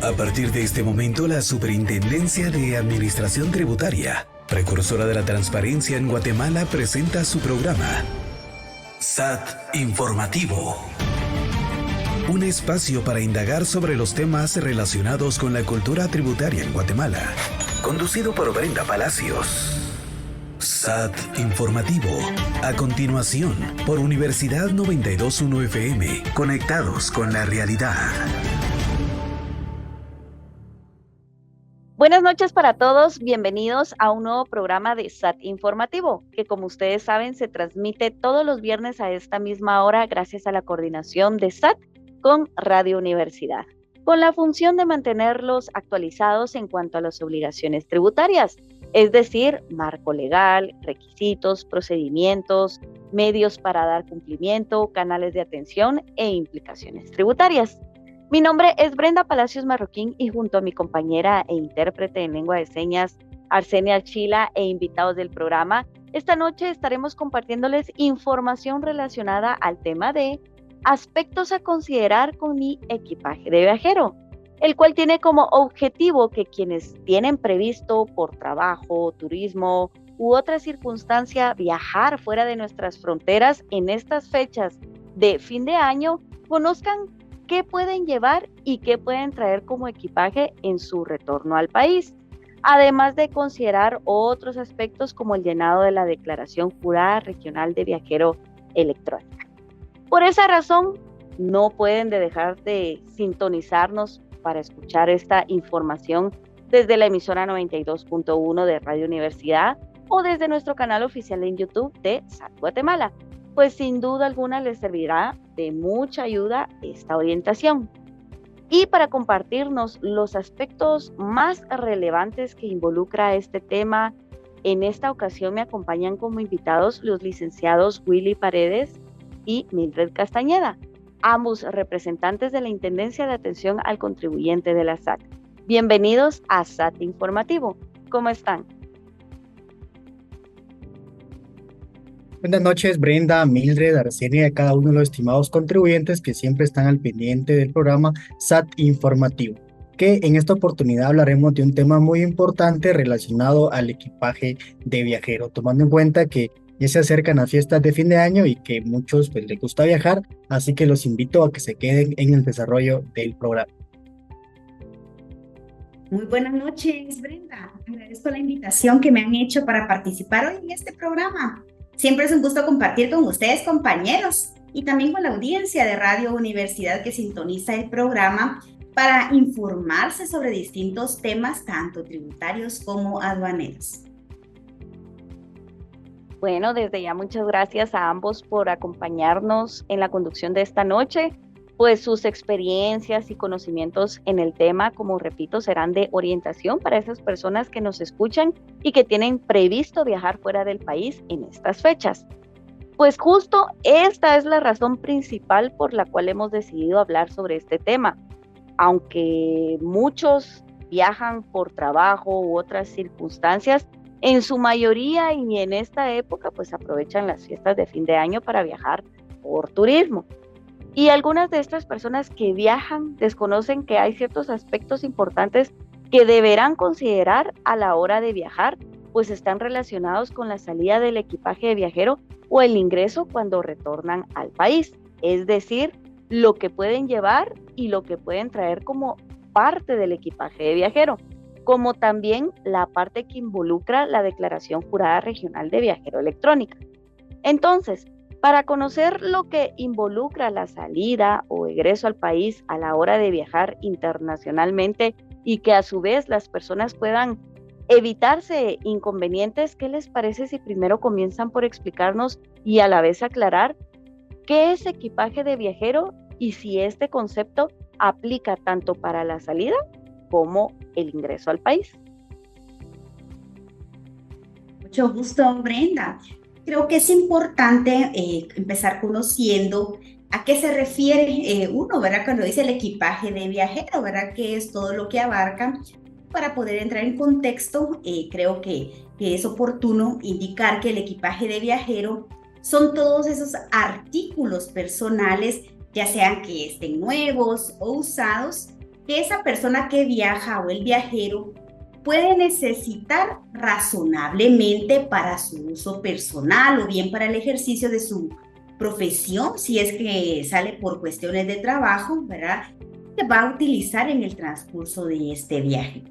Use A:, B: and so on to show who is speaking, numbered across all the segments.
A: A partir de este momento, la Superintendencia de Administración Tributaria, precursora de la transparencia en Guatemala, presenta su programa SAT Informativo. Un espacio para indagar sobre los temas relacionados con la cultura tributaria en Guatemala. Conducido por Brenda Palacios. SAT Informativo. A continuación, por Universidad 92.1 FM. Conectados con la realidad.
B: Buenas noches para todos, bienvenidos a un nuevo programa de SAT Informativo, que como ustedes saben se transmite todos los viernes a esta misma hora gracias a la coordinación de SAT con Radio Universidad, con la función de mantenerlos actualizados en cuanto a las obligaciones tributarias, es decir, marco legal, requisitos, procedimientos, medios para dar cumplimiento, canales de atención e implicaciones tributarias. Mi nombre es Brenda Palacios Marroquín y junto a mi compañera e intérprete en lengua de señas, Arsenia Archila, e invitados del programa, esta noche estaremos compartiéndoles información relacionada al tema de aspectos a considerar con mi equipaje de viajero, el cual tiene como objetivo que quienes tienen previsto por trabajo, turismo u otra circunstancia viajar fuera de nuestras fronteras en estas fechas de fin de año conozcan qué pueden llevar y qué pueden traer como equipaje en su retorno al país, además de considerar otros aspectos como el llenado de la Declaración Jurada Regional de Viajero Electrónica. Por esa razón, no pueden dejar de sintonizarnos para escuchar esta información desde la emisora 92.1 de Radio Universidad o desde nuestro canal oficial en YouTube de SAT Guatemala, pues sin duda alguna les servirá de mucha ayuda esta orientación. Y para compartirnos los aspectos más relevantes que involucra este tema, en esta ocasión me acompañan como invitados los licenciados Willy Paredes y Mildred Castañeda, ambos representantes de la Intendencia de Atención al Contribuyente de la SAT. Bienvenidos a SAT Informativo. ¿Cómo están?
C: Buenas noches, Brenda, Mildred, Arsenia y a cada uno de los estimados contribuyentes que siempre están al pendiente del programa SAT Informativo, que en esta oportunidad hablaremos de un tema muy importante relacionado al equipaje de viajero, tomando en cuenta que ya se acercan las fiestas de fin de año y que muchos les gusta viajar, así que los invito a que se queden en el desarrollo del programa.
D: Muy buenas noches, Brenda. Agradezco la invitación que me han hecho para participar hoy en este programa. Siempre es un gusto compartir con ustedes, compañeros, y también con la audiencia de Radio Universidad que sintoniza el programa para informarse sobre distintos temas, tanto tributarios como aduaneros.
B: Bueno, desde ya muchas gracias a ambos por acompañarnos en la conducción de esta noche, pues sus experiencias y conocimientos en el tema, como repito, serán de orientación para esas personas que nos escuchan y que tienen previsto viajar fuera del país en estas fechas. Pues justo esta es la razón principal por la cual hemos decidido hablar sobre este tema. Aunque muchos viajan por trabajo u otras circunstancias, en su mayoría y en esta época pues aprovechan las fiestas de fin de año para viajar por turismo. Y algunas de estas personas que viajan desconocen que hay ciertos aspectos importantes que deberán considerar a la hora de viajar, pues están relacionados con la salida del equipaje de viajero o el ingreso cuando retornan al país. Es decir, lo que pueden llevar y lo que pueden traer como parte del equipaje de viajero, como también la parte que involucra la Declaración Jurada Regional de Viajero Electrónica. Entonces, para conocer lo que involucra la salida o egreso al país a la hora de viajar internacionalmente y que a su vez las personas puedan evitarse inconvenientes, ¿qué les parece si primero comienzan por explicarnos y a la vez aclarar qué es equipaje de viajero y si este concepto aplica tanto para la salida como el ingreso al país?
D: Mucho gusto, Brenda. Creo que es importante empezar conociendo a qué se refiere uno, ¿verdad? Cuando dice el equipaje de viajero, ¿verdad? ¿Qué es todo lo que abarca? Para poder entrar en contexto, creo que es oportuno indicar que el equipaje de viajero son todos esos artículos personales, ya sean que estén nuevos o usados, que esa persona que viaja o el viajero puede necesitar razonablemente para su uso personal o bien para el ejercicio de su profesión, si es que sale por cuestiones de trabajo, ¿verdad? Que va a utilizar en el transcurso de este viaje.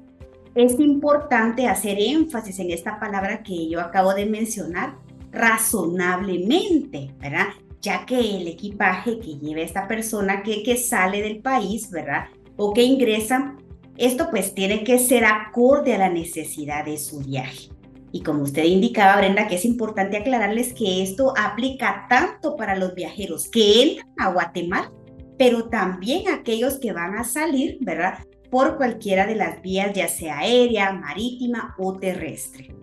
D: Es importante hacer énfasis en esta palabra que yo acabo de mencionar, razonablemente, ¿verdad? Ya que el equipaje que lleva esta persona que sale del país, ¿verdad? O que ingresa, esto pues tiene que ser acorde a la necesidad de su viaje. Y como usted indicaba, Brenda, que es importante aclararles que esto aplica tanto para los viajeros que entran a Guatemala, pero también aquellos que van a salir, ¿verdad? Por cualquiera de las vías, ya sea aérea, marítima o terrestre.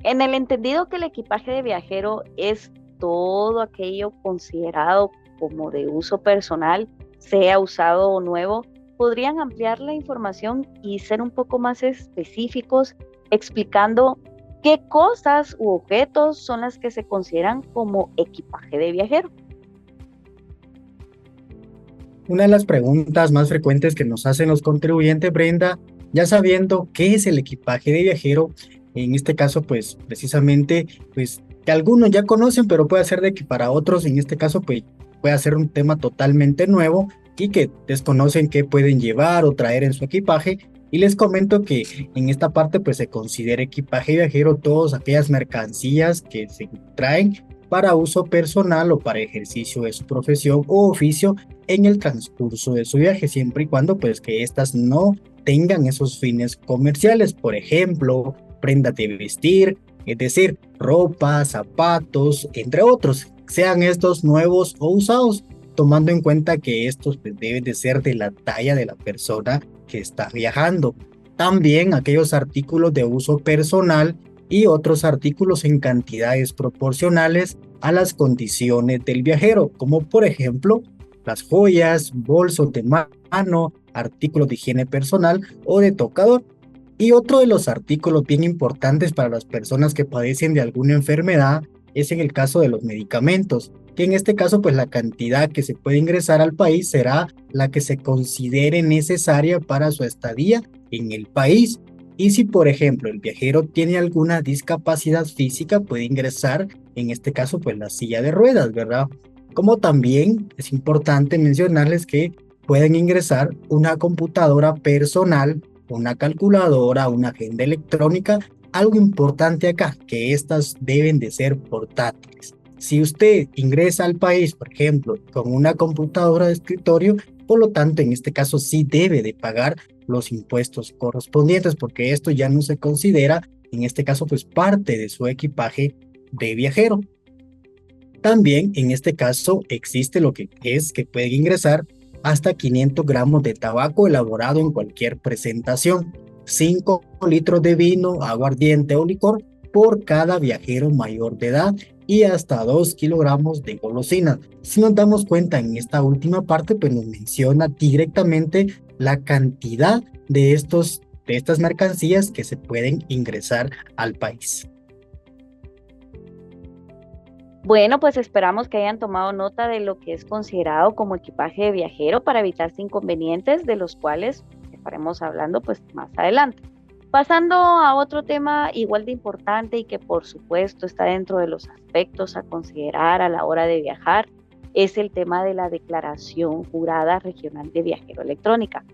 B: En el entendido que el equipaje de viajero es todo aquello considerado como de uso personal, sea usado o nuevo, ¿podrían ampliar la información y ser un poco más específicos explicando qué cosas u objetos son las que se consideran como equipaje de viajero?
C: Una de las preguntas más frecuentes que nos hacen los contribuyentes, Brenda, ya sabiendo qué es el equipaje de viajero, en este caso, pues precisamente, pues que algunos ya conocen, pero puede ser de que para otros, en este caso, pues puede ser un tema totalmente nuevo y que desconocen qué pueden llevar o traer en su equipaje. Y les comento que en esta parte, pues se considera equipaje viajero todas aquellas mercancías que se traen para uso personal o para ejercicio de su profesión o oficio en el transcurso de su viaje, siempre y cuando pues que éstas no tengan esos fines comerciales, por ejemplo, prendas de vestir, es decir, ropa, zapatos, entre otros, sean estos nuevos o usados, tomando en cuenta que estos pues, deben de ser de la talla de la persona que está viajando. También aquellos artículos de uso personal y otros artículos en cantidades proporcionales a las condiciones del viajero, como por ejemplo las joyas, bolsos de mano, artículos de higiene personal o de tocador. Y otro de los artículos bien importantes para las personas que padecen de alguna enfermedad es en el caso de los medicamentos, que en este caso pues la cantidad que se puede ingresar al país será la que se considere necesaria para su estadía en el país. Y si por ejemplo el viajero tiene alguna discapacidad física, puede ingresar en este caso pues la silla de ruedas, ¿verdad? Como también es importante mencionarles que pueden ingresar una computadora personal, una calculadora, una agenda electrónica. Algo importante acá, que estas deben de ser portátiles. Si usted ingresa al país, por ejemplo, con una computadora de escritorio, por lo tanto, en este caso sí debe de pagar los impuestos correspondientes, porque esto ya no se considera, en este caso, pues parte de su equipaje de viajero. También en este caso existe lo que es que pueden ingresar hasta 500 gramos de tabaco elaborado en cualquier presentación, 5 litros de vino, aguardiente o licor por cada viajero mayor de edad y hasta 2 kilogramos de golosinas. Si nos damos cuenta en esta última parte, pues nos menciona directamente la cantidad de estas mercancías que se pueden ingresar al país.
B: Bueno, pues esperamos que hayan tomado nota de lo que es considerado como equipaje de viajero para evitarse inconvenientes, de los cuales estaremos hablando pues más adelante. Pasando a otro tema igual de importante y que por supuesto está dentro de los aspectos a considerar a la hora de viajar, es el tema de la Declaración Jurada Regional de Viajero Electrónica.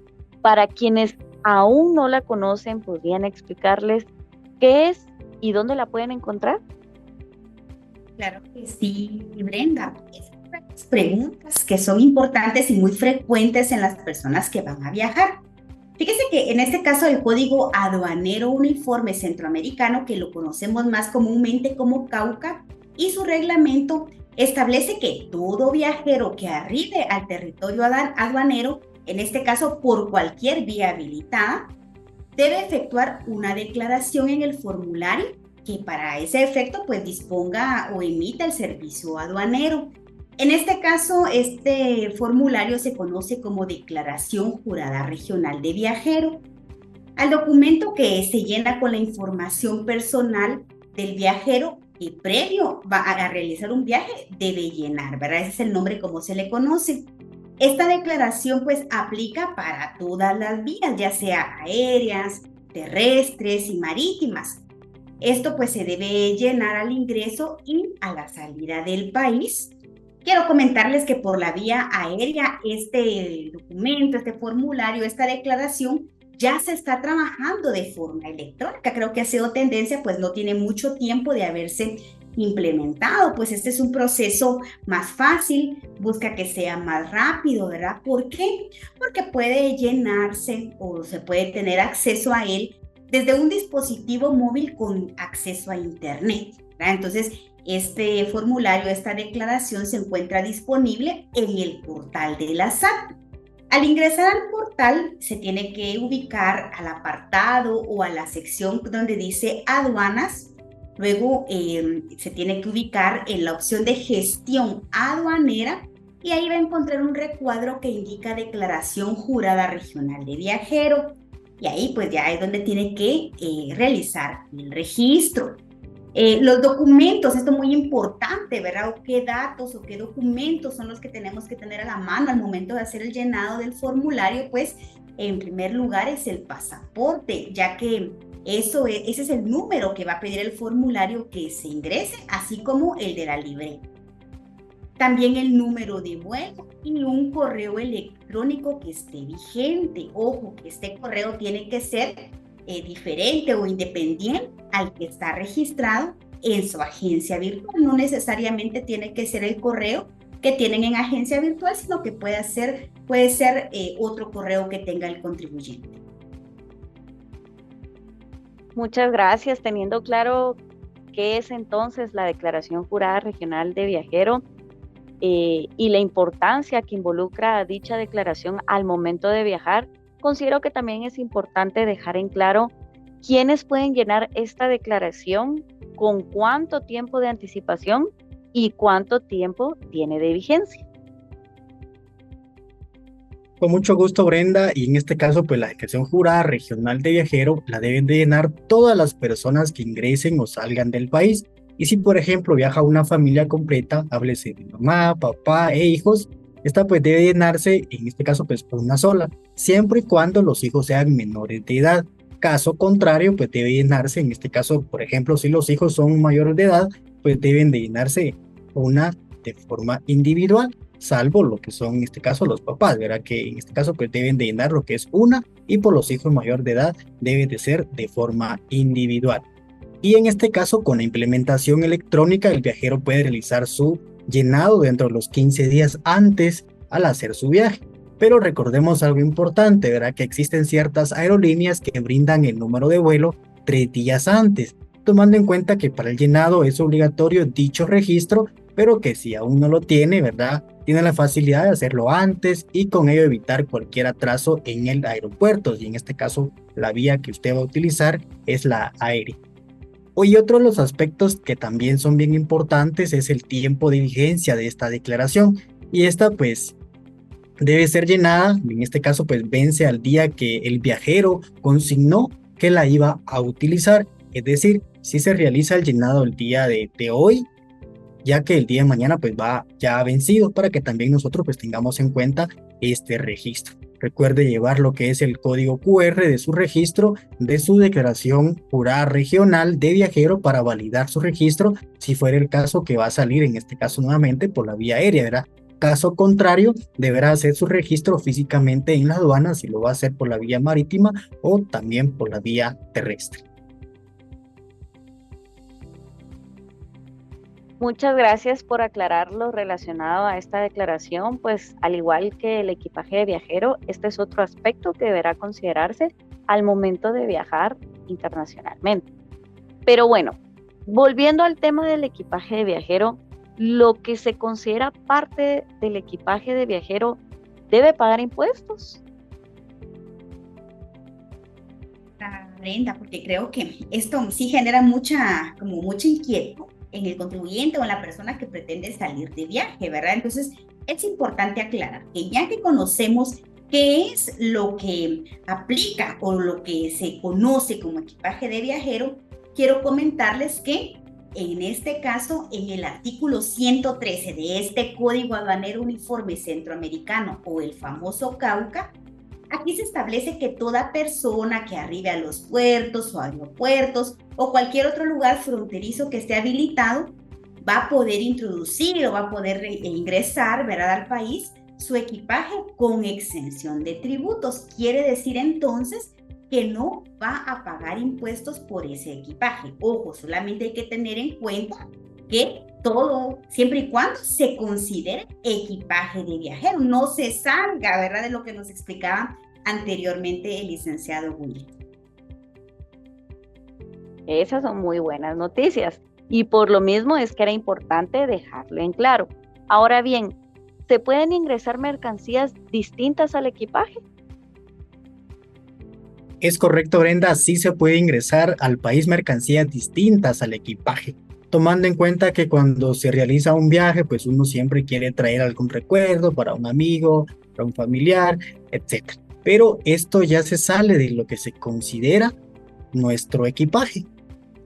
B: Para quienes aún no la conocen, ¿podrían explicarles qué es y dónde la pueden encontrar?
D: Claro que sí, Brenda. Es una de las preguntas que son importantes y muy frecuentes en las personas que van a viajar. Fíjese que en este caso el Código Aduanero Uniforme Centroamericano, que lo conocemos más comúnmente como CAUCA, y su reglamento establece que todo viajero que arribe al territorio aduanero, en este caso por cualquier vía habilitada, debe efectuar una declaración en el formulario que para ese efecto pues disponga o emita el servicio aduanero. En este caso, este formulario se conoce como Declaración Jurada Regional de Viajero. Al documento que se llena con la información personal del viajero que previo va a realizar un viaje debe llenar, ¿verdad? Ese es el nombre como se le conoce. Esta declaración pues aplica para todas las vías, ya sea aéreas, terrestres y marítimas. Esto pues se debe llenar al ingreso y a la salida del país. Quiero comentarles que por la vía aérea este documento, este formulario, esta declaración ya se está trabajando de forma electrónica. Creo que ha sido tendencia, pues no tiene mucho tiempo de haberse implementado, pues este es un proceso más fácil, busca que sea más rápido, ¿verdad? ¿Por qué? Porque puede llenarse o se puede tener acceso a él desde un dispositivo móvil con acceso a internet, ¿verdad? Entonces, este formulario, esta declaración se encuentra disponible en el portal de la SAT. Al ingresar al portal, se tiene que ubicar al apartado o a la sección donde dice aduanas. Luego se tiene que ubicar en la opción de gestión aduanera y ahí va a encontrar un recuadro que indica declaración jurada regional de viajero. Y ahí pues ya es donde tiene que realizar el registro. Los documentos, esto es muy importante, ¿verdad? O qué datos o qué documentos son los que tenemos que tener a la mano al momento de hacer el llenado del formulario, pues en primer lugar es el pasaporte, ya que ese es el número que va a pedir el formulario que se ingrese, así como el de la libreta. También el número de vuelo y un correo electrónico que esté vigente. Ojo, que este correo tiene que ser diferente o independiente al que está registrado en su agencia virtual. No necesariamente tiene que ser el correo que tienen en agencia virtual, sino que puede ser otro correo que tenga el contribuyente.
B: Muchas gracias. Teniendo claro qué es entonces la declaración jurada regional de viajero y la importancia que involucra dicha declaración al momento de viajar, considero que también es importante dejar en claro quiénes pueden llenar esta declaración, con cuánto tiempo de anticipación y cuánto tiempo tiene de vigencia.
C: Con mucho gusto, Brenda, y en este caso, pues la declaración jurada regional de viajero la deben de llenar todas las personas que ingresen o salgan del país. Y si, por ejemplo, viaja una familia completa, háblese de mamá, papá e hijos, esta pues debe llenarse, en este caso, pues por una sola, siempre y cuando los hijos sean menores de edad. Caso contrario, pues debe llenarse, en este caso, por ejemplo, si los hijos son mayores de edad, pues deben de llenarse una de forma individual, salvo lo que son en este caso los papás, ¿verdad? Que en este caso pues deben de llenar lo que es una, y por los hijos mayores de edad debe de ser de forma individual. Y en este caso, con la implementación electrónica, el viajero puede realizar su llenado dentro de los 15 días antes al hacer su viaje. Pero recordemos algo importante, ¿verdad? Que existen ciertas aerolíneas que brindan el número de vuelo 3 días antes, tomando en cuenta que para el llenado es obligatorio dicho registro, pero que si aún no lo tiene, ¿verdad? Tiene la facilidad de hacerlo antes y con ello evitar cualquier atraso en el aeropuerto. Y en este caso, la vía que usted va a utilizar es la aérea. Y otro de los aspectos que también son bien importantes es el tiempo de vigencia de esta declaración. Y esta pues debe ser llenada, en este caso pues vence al día que el viajero consignó que la iba a utilizar. Es decir, si se realiza el llenado el día de hoy, ya que el día de mañana pues va ya vencido, para que también nosotros pues tengamos en cuenta este registro. Recuerde llevar lo que es el código QR de su registro de su declaración jurada regional de viajero para validar su registro, si fuera el caso que va a salir en este caso nuevamente por la vía aérea, ¿verdad? Caso contrario, deberá hacer su registro físicamente en la aduana, si lo va a hacer por la vía marítima o también por la vía terrestre.
B: Muchas gracias por aclarar lo relacionado a esta declaración, pues al igual que el equipaje de viajero, este es otro aspecto que deberá considerarse al momento de viajar internacionalmente. Pero bueno, volviendo al tema del equipaje de viajero, lo que se considera parte del equipaje de viajero debe pagar impuestos.
D: Brenda, porque creo que esto sí genera mucha inquietud en el contribuyente o en la persona que pretende salir de viaje, ¿verdad? Entonces, es importante aclarar que ya que conocemos qué es lo que aplica o lo que se conoce como equipaje de viajero, quiero comentarles que en este caso, en el artículo 113 de este Código Aduanero Uniforme Centroamericano o el famoso CAUCA, aquí se establece que toda persona que arribe a los puertos o aeropuertos o cualquier otro lugar fronterizo que esté habilitado va a poder introducir o va a poder ingresar, ¿verdad?, al país su equipaje con exención de tributos. Quiere decir entonces que no va a pagar impuestos por ese equipaje. Ojo, solamente hay que tener en cuenta que todo, siempre y cuando se considere equipaje de viajero, no se salga, ¿verdad?, de lo que nos explicaba anteriormente el licenciado Willy.
B: Esas son muy buenas noticias y por lo mismo es que era importante dejarlo en claro. Ahora bien, ¿se pueden ingresar mercancías distintas al equipaje?
C: Es correcto, Brenda, sí se puede ingresar al país mercancías distintas al equipaje, tomando en cuenta que cuando se realiza un viaje, pues uno siempre quiere traer algún recuerdo para un amigo, para un familiar, etc. Pero esto ya se sale de lo que se considera nuestro equipaje.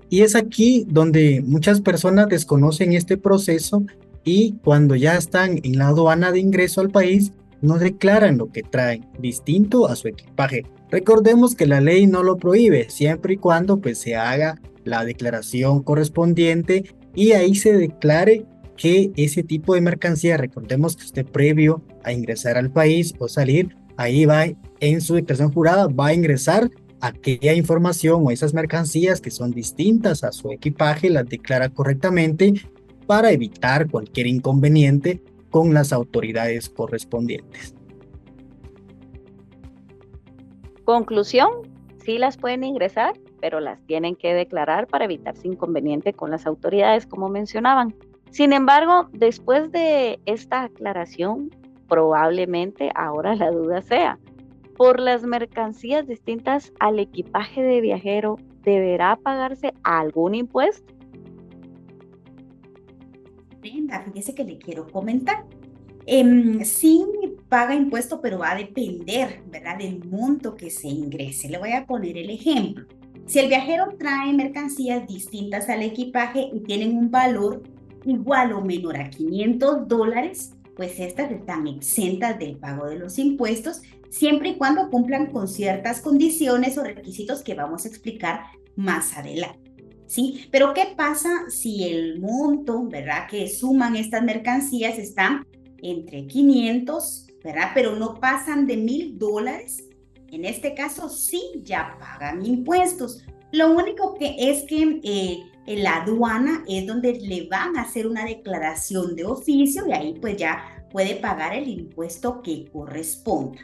C: Y es aquí donde muchas personas desconocen este proceso y cuando ya están en la aduana de ingreso al país, no declaran lo que traen, distinto a su equipaje. Recordemos que la ley no lo prohíbe, siempre y cuando pues, se haga la declaración correspondiente y ahí se declare que ese tipo de mercancía, recordemos que usted previo a ingresar al país o salir, ahí va en su declaración jurada, va a ingresar aquella información o esas mercancías que son distintas a su equipaje, las declara correctamente para evitar cualquier inconveniente con las autoridades correspondientes.
B: Conclusión, sí las pueden ingresar, pero las tienen que declarar para evitarse inconveniente con las autoridades, como mencionaban. Sin embargo, después de esta aclaración, probablemente ahora la duda sea, ¿por las mercancías distintas al equipaje de viajero deberá pagarse algún impuesto?
D: Brenda, fíjese que le quiero comentar. Sí paga impuesto, pero va a depender, ¿verdad?, del monto que se ingrese. Le voy a poner el ejemplo. Si el viajero trae mercancías distintas al equipaje y tienen un valor igual o menor a $500, pues estas están exentas del pago de los impuestos, siempre y cuando cumplan con ciertas condiciones o requisitos que vamos a explicar más adelante. ¿Sí? Pero ¿qué pasa si el monto, ¿verdad?, que suman estas mercancías está entre 500, ¿verdad?, pero no pasan de $1,000? En este caso sí ya pagan impuestos. Lo único que es que en la aduana es donde le van a hacer una declaración de oficio y ahí pues ya puede pagar el impuesto que corresponda.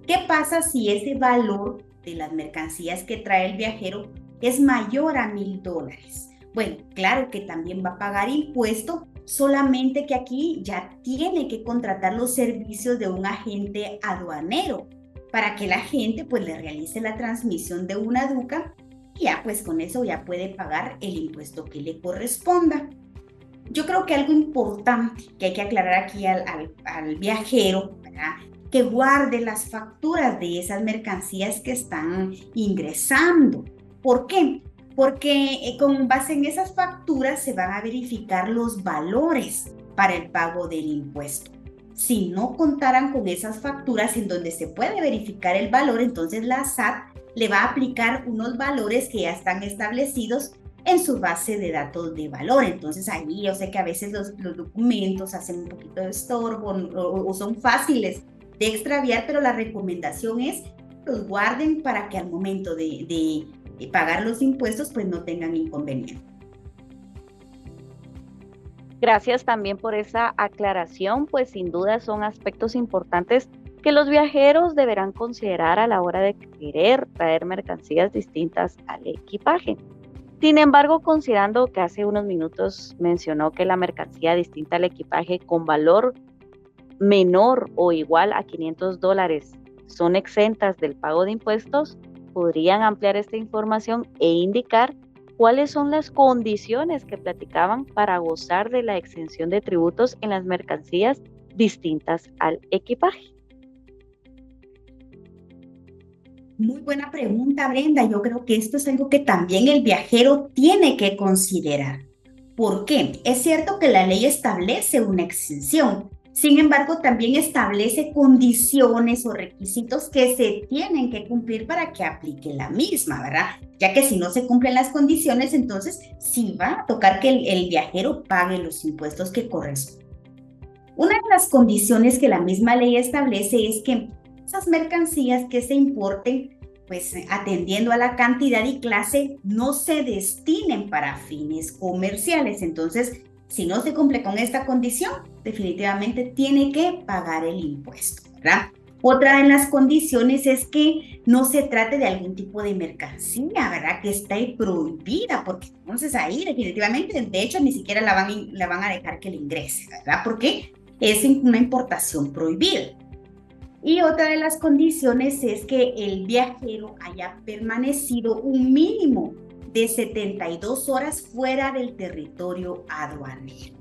D: ¿Qué pasa si ese valor de las mercancías que trae el viajero es mayor a $1,000? Bueno, claro que también va a pagar impuesto, solamente que aquí ya tiene que contratar los servicios de un agente aduanero para que la gente pues le realice la transmisión de una DUCA y ya pues con eso ya puede pagar el impuesto que le corresponda. Yo creo que algo importante que hay que aclarar aquí al viajero, ¿verdad?, que guarde las facturas de esas mercancías que están ingresando. ¿Por qué? Porque con base en esas facturas se van a verificar los valores para el pago del impuesto. Si no contaran con esas facturas en donde se puede verificar el valor, entonces la SAT le va a aplicar unos valores que ya están establecidos en su base de datos de valor. Entonces ahí yo sé que a veces los documentos hacen un poquito de estorbo o son fáciles de extraviar, pero la recomendación es los guarden para que al momento de pagar los impuestos pues no tengan inconveniente.
B: Gracias también por esa aclaración, pues sin duda son aspectos importantes que los viajeros deberán considerar a la hora de querer traer mercancías distintas al equipaje. Sin embargo, considerando que hace unos minutos mencionó que la mercancía distinta al equipaje con valor menor o igual a $500 son exentas del pago de impuestos, podrían ampliar esta información e indicar cuáles son las condiciones que platicaban para gozar de la exención de tributos en las mercancías distintas al equipaje.
D: Muy buena pregunta, Brenda. Yo creo que esto es algo que también el viajero tiene que considerar. ¿Por qué? Es cierto que la ley establece una exención, sin embargo, también establece condiciones o requisitos que se tienen que cumplir para que aplique la misma, ¿verdad? Ya que si no se cumplen las condiciones, entonces sí va a tocar que el viajero pague los impuestos que corresponden. Una de las condiciones que la misma ley establece es que esas mercancías que se importen, pues atendiendo a la cantidad y clase, no se destinen para fines comerciales. Entonces, si no se cumple con esta condición, definitivamente tiene que pagar el impuesto, ¿verdad? Otra de las condiciones es que no se trate de algún tipo de mercancía, ¿verdad? Que está ahí prohibida, porque entonces ahí definitivamente, de hecho, ni siquiera la van a dejar que le ingrese, ¿verdad? Porque es una importación prohibida. Y otra de las condiciones es que el viajero haya permanecido un mínimo de 72 horas fuera del territorio aduanero.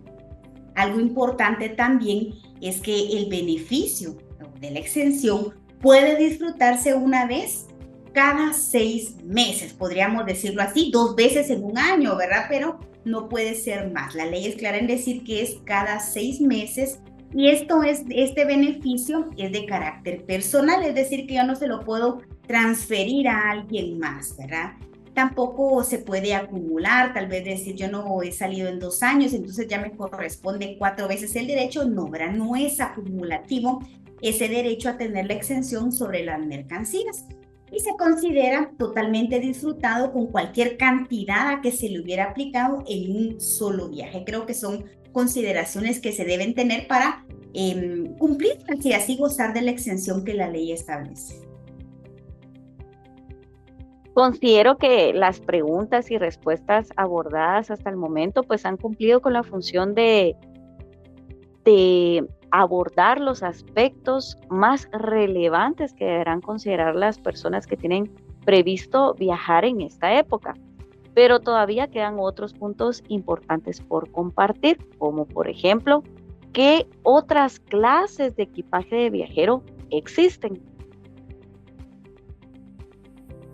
D: Algo importante también es que el beneficio de la exención puede disfrutarse una vez cada 6 meses, podríamos decirlo así, 2 veces en un año, ¿verdad? Pero no puede ser más. La ley es clara en decir que es cada 6 meses y este beneficio es de carácter personal, es decir, que yo no se lo puedo transferir a alguien más, ¿verdad? Tampoco se puede acumular, tal vez decir yo no he salido en 2 años, entonces ya me corresponde 4 veces el derecho, no, ¿verdad? No es acumulativo ese derecho a tener la exención sobre las mercancías y se considera totalmente disfrutado con cualquier cantidad a que se le hubiera aplicado en un solo viaje. Creo que son consideraciones que se deben tener para cumplir y así gozar de la exención que la ley establece.
B: Considero que las preguntas y respuestas abordadas hasta el momento pues han cumplido con la función de abordar los aspectos más relevantes que deberán considerar las personas que tienen previsto viajar en esta época. Pero todavía quedan otros puntos importantes por compartir, como por ejemplo, ¿qué otras clases de equipaje de viajero existen?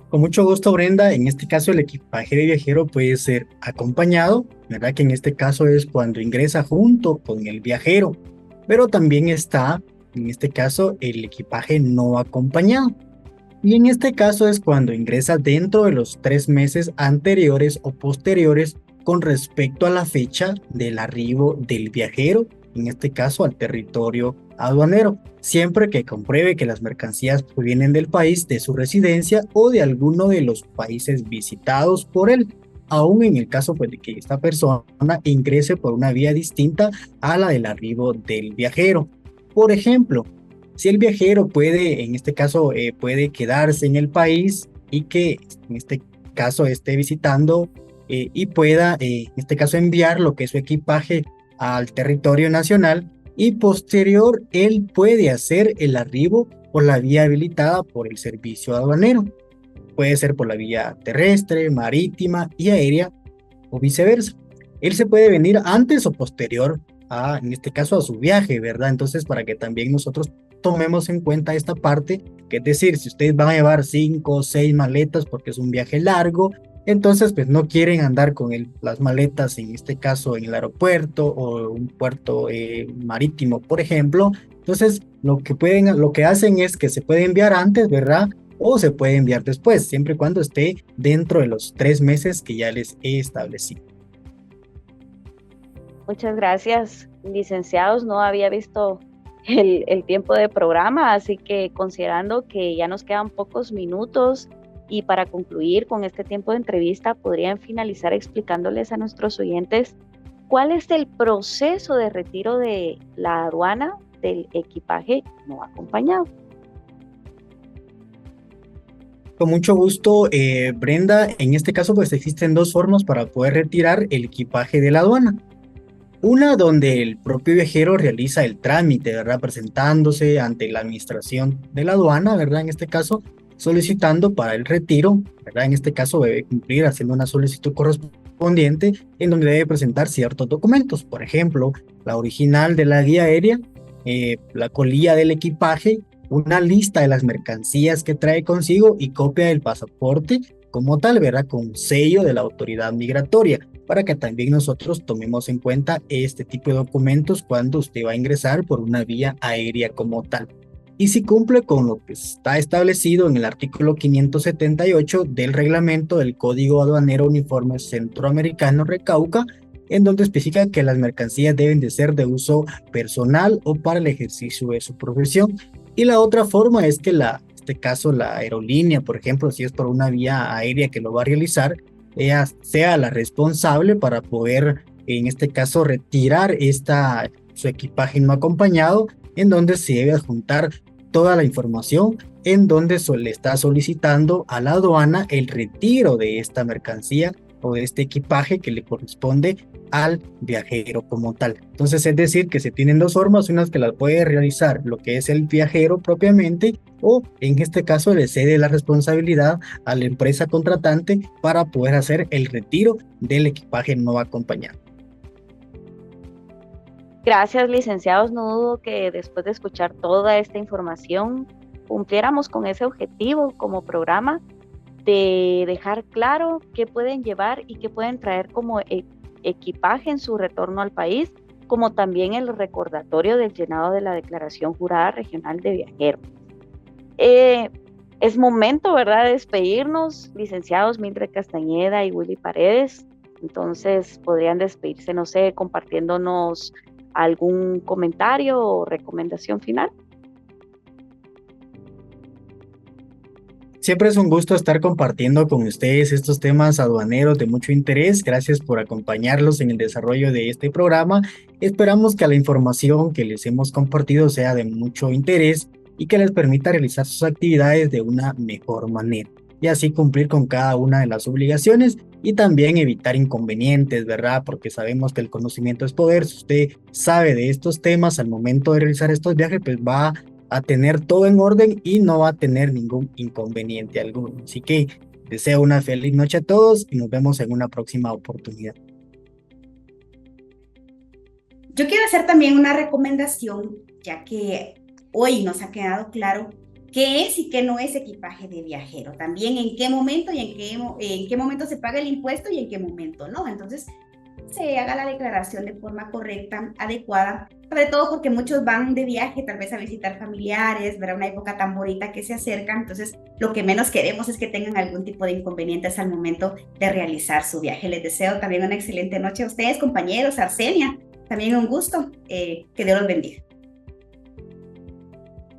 C: Con mucho gusto, Brenda. En este caso, el equipaje de viajero puede ser acompañado, ¿verdad? Que en este caso es cuando ingresa junto con el viajero. Pero también está, en este caso, el equipaje no acompañado. Y en este caso es cuando ingresa dentro de los 3 meses anteriores o posteriores con respecto a la fecha del arribo del viajero, en este caso al territorio aduanero, siempre que compruebe que las mercancías provienen del país de su residencia o de alguno de los países visitados por él, aún en el caso pues, de que esta persona ingrese por una vía distinta a la del arribo del viajero. Por ejemplo, si el viajero puede, en este caso, puede quedarse en el país y que en este caso esté visitando y pueda, en este caso, enviar lo que es su equipaje al territorio nacional y posterior él puede hacer el arribo por la vía habilitada por el servicio aduanero. Puede ser por la vía terrestre, marítima y aérea o viceversa. Él se puede venir antes o posterior a, en este caso, a su viaje, ¿verdad? Entonces, para que también nosotros tomemos en cuenta esta parte, que es decir, si ustedes van a llevar 5 o 6 maletas porque es un viaje largo, entonces pues no quieren andar con las maletas, en este caso en el aeropuerto o un puerto marítimo, por ejemplo. Entonces lo que hacen es que se puede enviar antes, ¿verdad? O se puede enviar después, siempre y cuando esté dentro de los 3 meses que ya les he establecido.
B: Muchas gracias, licenciados. No había visto el tiempo de programa, así que considerando que ya nos quedan pocos minutos y para concluir con este tiempo de entrevista, podrían finalizar explicándoles a nuestros oyentes cuál es el proceso de retiro de la aduana del equipaje no acompañado.
C: Con mucho gusto, Brenda. En este caso, pues existen 2 formas para poder retirar el equipaje de la aduana. Una donde el propio viajero realiza el trámite, ¿verdad? Presentándose ante la administración de la aduana, ¿verdad? En este caso, solicitando para el retiro, ¿verdad? En este caso debe cumplir haciendo una solicitud correspondiente en donde debe presentar ciertos documentos, por ejemplo, la original de la guía aérea, la colilla del equipaje, una lista de las mercancías que trae consigo y copia del pasaporte como tal, ¿verdad? Con sello de la autoridad migratoria. para que también nosotros tomemos en cuenta este tipo de documentos cuando usted va a ingresar por una vía aérea como tal. Y si cumple con lo que está establecido en el artículo 578 del reglamento del Código Aduanero Uniforme Centroamericano Recauca, en donde especifica que las mercancías deben de ser de uso personal o para el ejercicio de su profesión. Y la otra forma es que en este caso la aerolínea, por ejemplo, si es por una vía aérea que lo va a realizar, ella sea la responsable para poder, en este caso, retirar su equipaje no acompañado, en donde se debe adjuntar toda la información en donde le está solicitando a la aduana el retiro de esta mercancía o de este equipaje que le corresponde al viajero como tal. Entonces, es decir, que se tienen dos formas, unas que las puede realizar lo que es el viajero propiamente, o en este caso le cede la responsabilidad a la empresa contratante para poder hacer el retiro del equipaje no acompañado.
B: Gracias, licenciados. No dudo que después de escuchar toda esta información cumpliéramos con ese objetivo como programa de dejar claro qué pueden llevar y qué pueden traer como equipaje en su retorno al país, como también el recordatorio del llenado de la Declaración Jurada Regional de Viajero. Es momento, ¿verdad?, de despedirnos, licenciados Mildred Castañeda y Willy Paredes. Entonces, podrían despedirse, no sé, compartiéndonos algún comentario o recomendación final.
C: Siempre es un gusto estar compartiendo con ustedes estos temas aduaneros de mucho interés. Gracias por acompañarlos en el desarrollo de este programa. Esperamos que la información que les hemos compartido sea de mucho interés y que les permita realizar sus actividades de una mejor manera y así cumplir con cada una de las obligaciones y también evitar inconvenientes, ¿verdad? Porque sabemos que el conocimiento es poder. Si usted sabe de estos temas al momento de realizar estos viajes, pues va a tener todo en orden y no va a tener ningún inconveniente alguno. Así que deseo una feliz noche a todos y nos vemos en una próxima oportunidad.
D: Yo quiero hacer también una recomendación, ya que hoy nos ha quedado claro qué es y qué no es equipaje de viajero. También en qué momento y en qué momento se paga el impuesto y en qué momento no. Entonces, se haga la declaración de forma correcta, adecuada, sobre todo porque muchos van de viaje tal vez a visitar familiares, ver una época tan bonita que se acerca. Entonces, lo que menos queremos es que tengan algún tipo de inconvenientes al momento de realizar su viaje. Les deseo también una excelente noche a ustedes, compañeros. Arsenia, también un gusto. Que Dios los bendiga.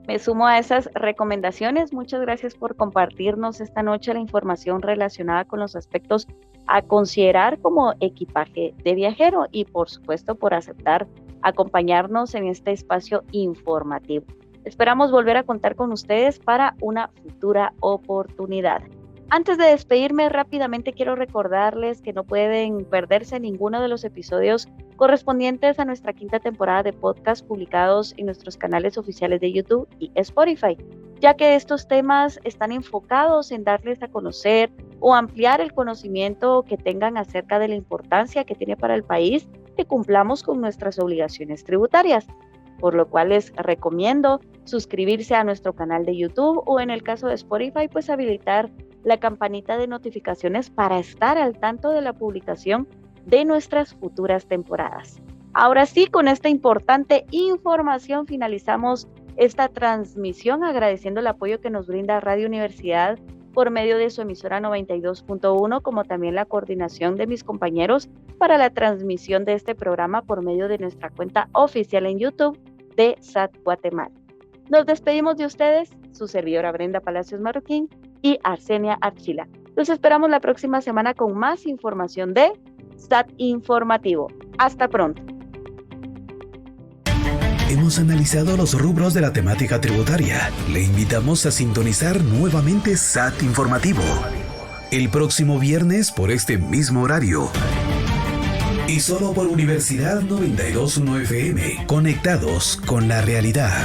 B: Me sumo a esas recomendaciones. Muchas gracias por compartirnos esta noche la información relacionada con los aspectos a considerar como equipaje de viajero y por supuesto por aceptar acompañarnos en este espacio informativo. Esperamos volver a contar con ustedes para una futura oportunidad. Antes de despedirme, rápidamente quiero recordarles que no pueden perderse ninguno de los episodios correspondientes a nuestra quinta temporada de podcast publicados en nuestros canales oficiales de YouTube y Spotify, ya que estos temas están enfocados en darles a conocer o ampliar el conocimiento que tengan acerca de la importancia que tiene para el país que cumplamos con nuestras obligaciones tributarias, por lo cual les recomiendo suscribirse a nuestro canal de YouTube o en el caso de Spotify, pues habilitar la campanita de notificaciones para estar al tanto de la publicación de nuestras futuras temporadas. Ahora sí, con esta importante información finalizamos esta transmisión agradeciendo el apoyo que nos brinda Radio Universidad por medio de su emisora 92.1, como también la coordinación de mis compañeros para la transmisión de este programa por medio de nuestra cuenta oficial en YouTube de SAT Guatemala. Nos despedimos de ustedes, su servidora Brenda Palacios Marroquín y Arsenia Archila. Los esperamos la próxima semana con más información de SAT Informativo. Hasta pronto.
A: Hemos analizado los rubros de la temática tributaria. Le invitamos a sintonizar nuevamente SAT Informativo el próximo viernes por este mismo horario. Y solo por Universidad 92.1 FM, conectados con la realidad.